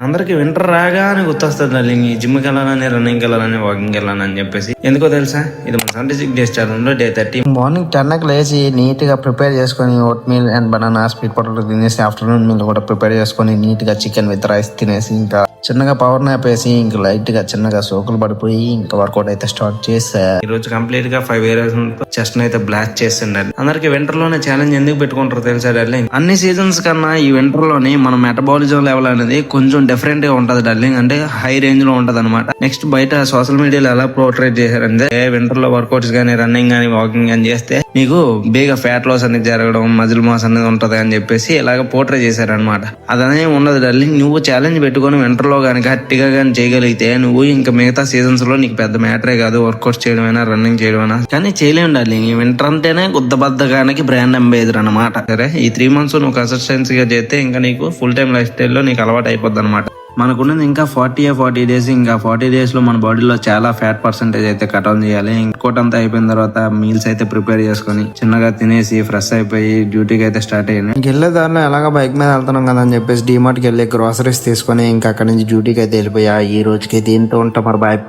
అందరికి వింటర్ రాగానే గుర్తొస్తుంది డార్లింగ్, ఈ జిమ్కి వెళ్ళాలని, రన్నింగ్కి వెళ్ళాలని, వాకింగ్కి వెళ్ళాలని చెప్పేసి. ఎందుకో తెలుసా, ఇది మన 76 డేస్ ఛాలెంజ్ లో డే 30. మార్నింగ్ 10 లేచి నీట్ గా ప్రిపేర్ చేసుకుని vote meal and banana sweet potato తినేసి ఆఫ్టర్నూన్ మీల్ కూడా ప్రిపేర్ చేసుకుని నీట్ గా చికెన్ విత్ రైస్ తినేసి ఇంకా చిన్నగా పవర్ నాప్ వేసి ఇంకా లైట్ గా చిన్నగా సోకులు పడిపోయి ఇంకా వర్కౌట్ అయితే స్టార్ట్ చేసా. ఈ రోజు కంప్లీట్ గా 5 ఏరియాస్ చెస్ట్ అయితే బ్లాస్ట్ చేస్తుండాలి. అందరికి వింటర్ లోనే ఛాలెంజ్ ఎందుకు పెట్టుకుంటారు తెలుసా డార్లింగ్, అన్ని సీజన్స్ కన్నా ఈ వింటర్ లోనే మన మెటబాలిజం లెవెల్ అనేది కొంచెం డిఫరెంట్ గా ఉంటది డార్లింగ్, అంటే హై రేంజ్ లో ఉంటది అనమాట. నెక్స్ట్ బయట సోషల్ మీడియాలో ఎలా పోర్ట్రేట్ చేశారంటే వింటర్ లో వర్కౌట్స్ గానీ, రన్నింగ్ గానీ, వాకింగ్ గానీ చేస్తే నీకు బేగా ఫ్యాట్ లాస్ అనేది జరగడం, మజిల్ మాస్ అనేది ఉంటది అని చెప్పేసి ఇలాగ పోర్ట్రేట్ చేశారనమాట. అదనే ఉండదు డార్లింగ్, నువ్వు ఛాలెంజ్ పెట్టుకొని వింటర్ లో గానీ గట్టిగా గానీ చేయగలిగితే నువ్వు ఇంకా మిగతా సీజన్స్ లో నీకు పెద్ద మ్యాటరే కాదు, వర్కౌట్స్ చేయడమైనా, రన్నింగ్ చేయడమైనా. కానీ చేయలేము డార్లింగ్, ఈ వింటర్ అంటేనే గుద్దబద్దగానికి బ్రాండ్ అంబేద్కర్ అనమాట. సరే, ఈ 3 months నువ్వు కన్సిస్టెన్సీగా చేస్తే ఇంకా నీకు ఫుల్ టైం లైఫ్ స్టైల్లో నీకు అలవాటు అయిపోద్ది అనమాట. మనకున్నది ఇంకా 40 days. ఇంకా 40 days లో మన బాడీలో చాలా ఫ్యాట్ పర్సెంటేజ్ అయితే కట్ ఆన్ చేయాలి. ఇంకోటంతా అయిపోయిన తర్వాత మీల్స్ అయితే ప్రిపేర్ చేసుకుని చిన్నగా తినేసి ఫ్రెష్ అయిపోయి డ్యూటీకి అయితే స్టార్ట్ అయ్యాను. ఇంకెళ్ళే దారిలో ఎలాగ బైక్ మీద వెళ్తున్నాం కదా అని చెప్పేసి డిమార్ట్ కి వెళ్ళి గ్రోసరీస్ తీసుకుని ఇంకా అక్కడి నుంచి డ్యూటీకి అయితే వెళ్ళిపోయా. ఈ రోజుకి దీంతో ఉంటాం మరి బాయ్.